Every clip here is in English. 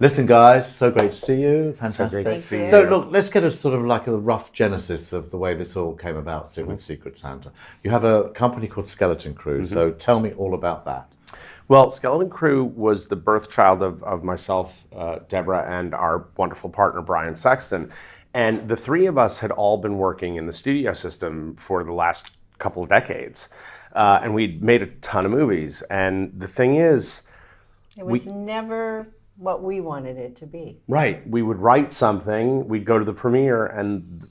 Listen, guys, so great to see you. Fantastic. So great to see you. So look, let's get a sort of like a rough genesis of the way this all came about with Secret Santa. You have a company called Skeleton Crew, so tell me all about that. Well, Skeleton Crew was the birth child of myself, Debra, and our wonderful partner, Brian Sexton. And the three of us had all been working in the studio system for the last couple of decades. And we'd made a ton of movies. And the thing is, it was never what we wanted it to be. Right. We would write something, we'd go to the premiere, and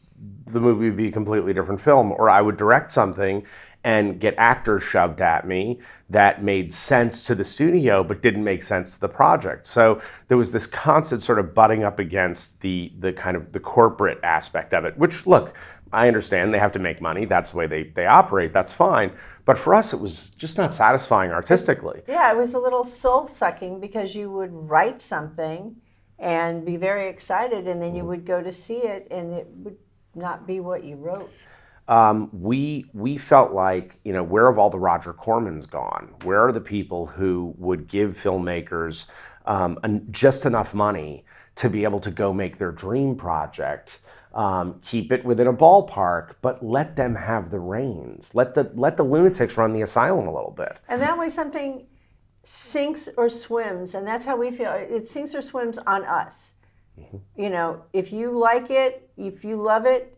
the movie would be a completely different film. Or I would direct something and get actors shoved at me that made sense to the studio but didn't make sense to the project. So there was this constant sort of butting up against the kind of the corporate aspect of it, which, look, I understand they have to make money. That's the way they operate. That's fine. But for us, it was just not satisfying artistically. Yeah, it was a little soul-sucking because you would write something and be very excited, and then you would go to see it, and it would not be what you wrote. We felt like, where have all the Roger Cormans gone? Where are the people who would give filmmakers just enough money to be able to go make their dream project? Keep it within a ballpark, but let them have the reins. Let the lunatics run the asylum a little bit. And that way something sinks or swims, and that's how we feel. It sinks or swims on us. Mm-hmm. If you like it, if you love it,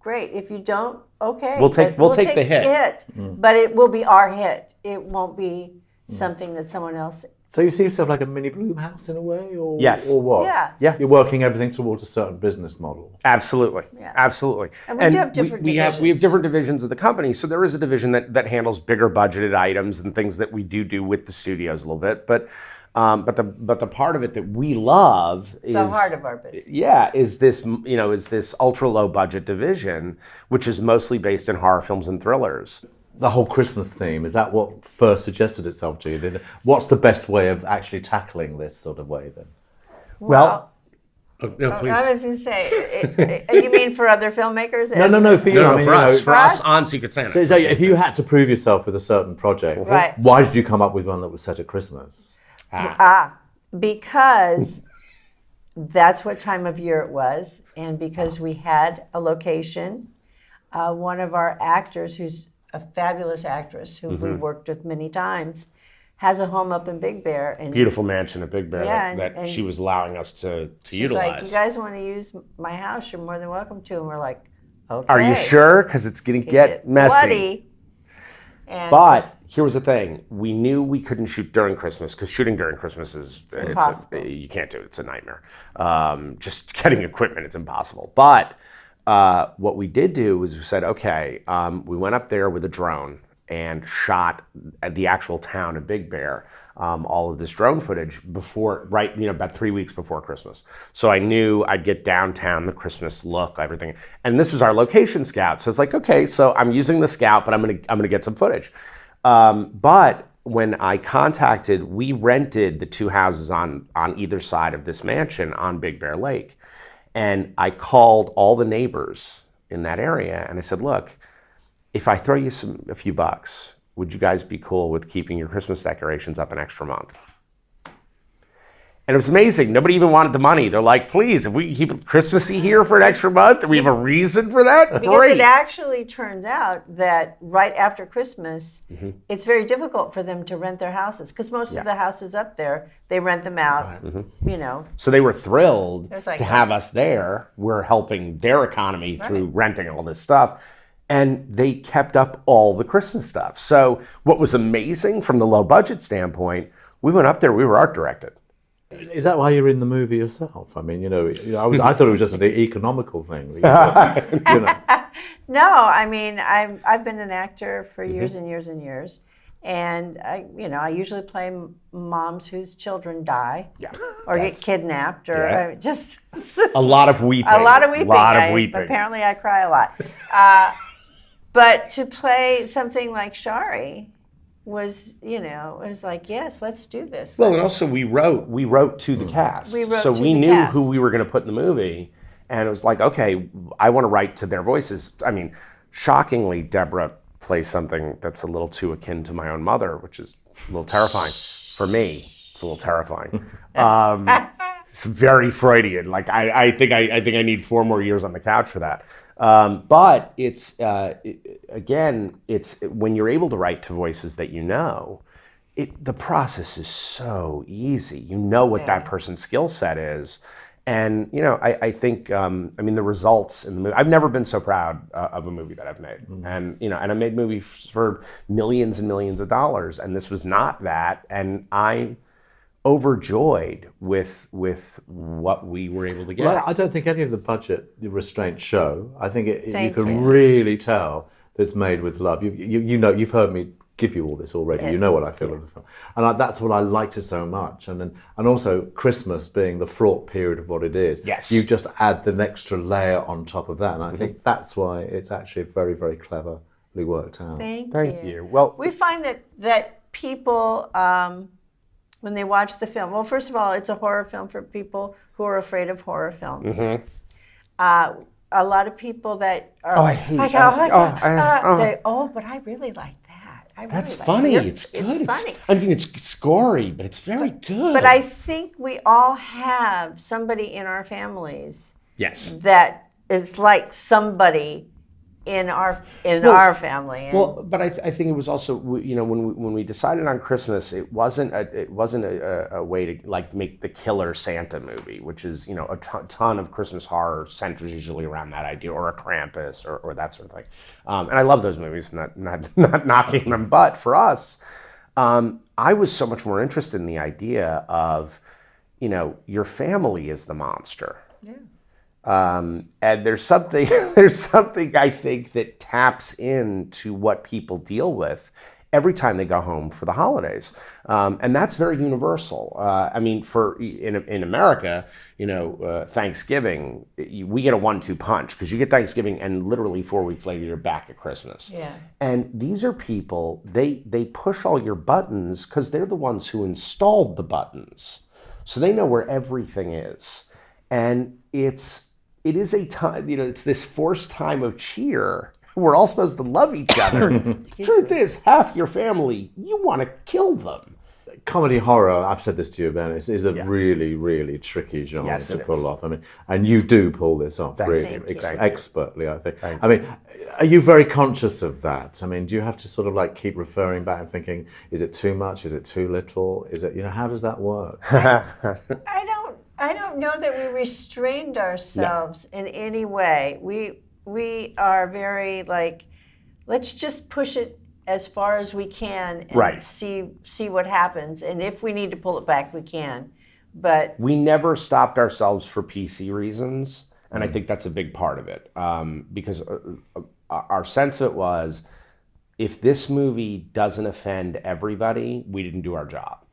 great. If you don't, okay. We'll take the hit. But it will be our hit. It won't be something that someone else. So you see yourself like a mini Bloomhouse in a way, or yes, or what? Yeah. You're working everything towards a certain business model. Absolutely, absolutely. And we do have different divisions. We have different divisions of the company. So there is a division that handles bigger budgeted items and things that we do with the studios a little bit. But the part of it that we love is the heart of our business. Yeah, is this ultra low budget division, which is mostly based in horror films and thrillers. The whole Christmas theme, is that what first suggested itself to you? Then what's the best way of actually tackling this sort of way then? Well, please. I was going to say, you mean for other filmmakers? No, for you. No, for us on Secret Santa. So if you had to prove yourself with a certain project, right, why did you come up with one that was set at Christmas? Because that's what time of year it was, and because we had a location. One of our actors, who's a fabulous actress who we worked with many times, has a home up in Big Bear. And beautiful mansion at Big Bear that she was allowing us to utilize. She's like, you guys want to use my house, you're more than welcome to. And we're like, okay. Are you sure? Because it's going to get messy. But here was the thing. We knew we couldn't shoot during Christmas because shooting during Christmas is impossible. You can't do it. It's a nightmare. Just getting equipment, it's impossible. But what we did do was we said, okay, we went up there with a drone and shot at the actual town of Big Bear, all of this drone footage about 3 weeks before Christmas. So I knew I'd get downtown, the Christmas look, everything. And this was our location scout. So it's like, okay, so I'm using the scout, but I'm gonna get some footage. But when I contacted, we rented the two houses on either side of this mansion on Big Bear Lake. And I called all the neighbors in that area and I said, look, if I throw you a few bucks, would you guys be cool with keeping your Christmas decorations up an extra month? And it was amazing. Nobody even wanted the money. They're like, please, if we can keep it Christmassy here for an extra month, and we have a reason for that, because great. It actually turns out that right after Christmas, it's very difficult for them to rent their houses because most of the houses up there, they rent them out, So they were thrilled like, to have us there. We're helping their economy through renting all this stuff. And they kept up all the Christmas stuff. So what was amazing from the low budget standpoint, we went up there, we were art directed. Is that why you're in the movie yourself? I mean, I thought it was just an economical thing. No, I mean, I've been an actor for years and years and years, and I usually play moms whose children die, or get kidnapped, or just a lot of weeping. Apparently, I cry a lot. But to play something like Shari was, it was like, yes, let's do this. Well, and also we wrote to the cast. We knew who we were going to put in the movie, and it was like, okay, I want to write to their voices. I mean, shockingly, Debra plays something that's a little too akin to my own mother, which is a little terrifying. For me, it's a little terrifying. It's very Freudian. Like I think I need 4 more years on the couch for that. But it's again, it's when you're able to write to voices that you know, the process is so easy. You know what that person's skill set is. And, I think, I mean, the results in the movie, I've never been so proud of a movie that I've made. And, and I made movies for millions and millions of dollars, and this was not that. And I overjoyed with what we were able to get. Well, I don't think any of the budget restraints show. I think you Thank can you. really tell that it's made with love. You've heard me give you all this already. You know what I feel of the film, and that's what I liked it so much. And also Christmas being the fraught period of what it is. Yes. You just add the extra layer on top of that, and I think that's why it's actually very, very cleverly worked out. Thank you. Well, We find that people, when they watch the film, well, first of all, it's a horror film for people who are afraid of horror films. A lot of people that are, I hate that. but I really like that. I really that's like funny. it. It's good. It's funny. I mean, it's gory, but it's very good. But I think we all have somebody in our families yes. that is like somebody in our family. Well, but I think it was also, when we decided on Christmas, it wasn't a way to like make the killer Santa movie, which is a ton of Christmas horror centers usually around that idea, or a Krampus or that sort of thing. And I love those movies, not knocking them, but for us, I was so much more interested in the idea of, your family is the monster. Yeah. And there's something I think that taps into what people deal with every time they go home for the holidays, and that's very universal. I mean, in America, Thanksgiving, we get a 1-2 punch, because you get Thanksgiving and literally 4 weeks later you're back at Christmas. Yeah. And these are people, they push all your buttons because they're the ones who installed the buttons, so they know where everything is, and it is a time, it's this forced time of cheer. We're all supposed to love each other. The truth is, half your family, you want to kill them. Comedy horror, I've said this to you, Ben, is a really, really tricky genre to pull off. I mean, and you do pull this off really expertly, I think. I mean, are you very conscious of that? I mean, do you have to sort of like keep referring back and thinking, is it too much? Is it too little? Is it, how does that work? I don't know that we restrained ourselves in any way. We are very like, let's just push it as far as we can and see what happens. And if we need to pull it back, we can. But we never stopped ourselves for PC reasons, and I think that's a big part of it. Because our sense of it was, if this movie doesn't offend everybody, we didn't do our job.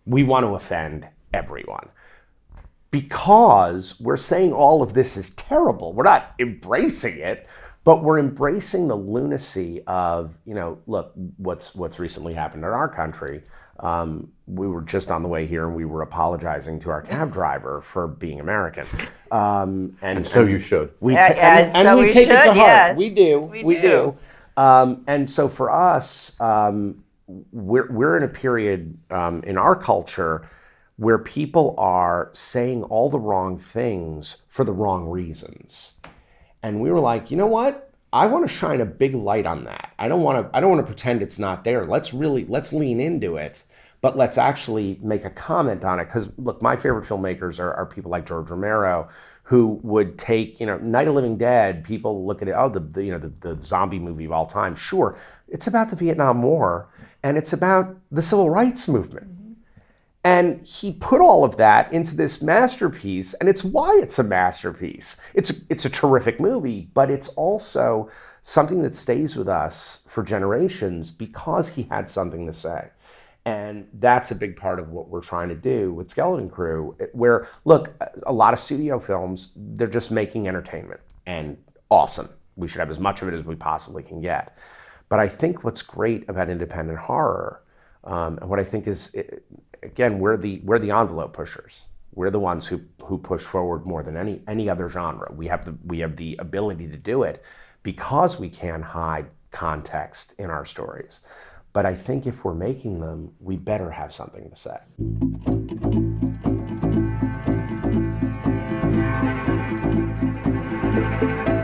We want to offend everyone. Because we're saying all of this is terrible. We're not embracing it, but we're embracing the lunacy of, look, what's recently happened in our country. We were just on the way here and we were apologizing to our cab driver for being American. And so you should. We take it to heart. Yes. We do. And so for us, we're in a period in our culture where people are saying all the wrong things for the wrong reasons. And we were like, you know what? I want to shine a big light on that. I don't want to pretend it's not there. Let's lean into it, but let's actually make a comment on it. Because look, my favorite filmmakers are people like George Romero, who would take, Night of the Living Dead, people look at it, the zombie movie of all time. Sure, it's about the Vietnam War, and it's about the civil rights movement. And he put all of that into this masterpiece, and it's why it's a masterpiece. It's a terrific movie, but it's also something that stays with us for generations because he had something to say. And that's a big part of what we're trying to do with Skeleton Crew, where, look, a lot of studio films, they're just making entertainment, and awesome. We should have as much of it as we possibly can get. But I think what's great about independent horror, and what I think is, again, we're the envelope pushers. We're the ones who push forward more than any other genre. We have the ability to do it because we can hide context in our stories. But I think if we're making them, we better have something to say. you.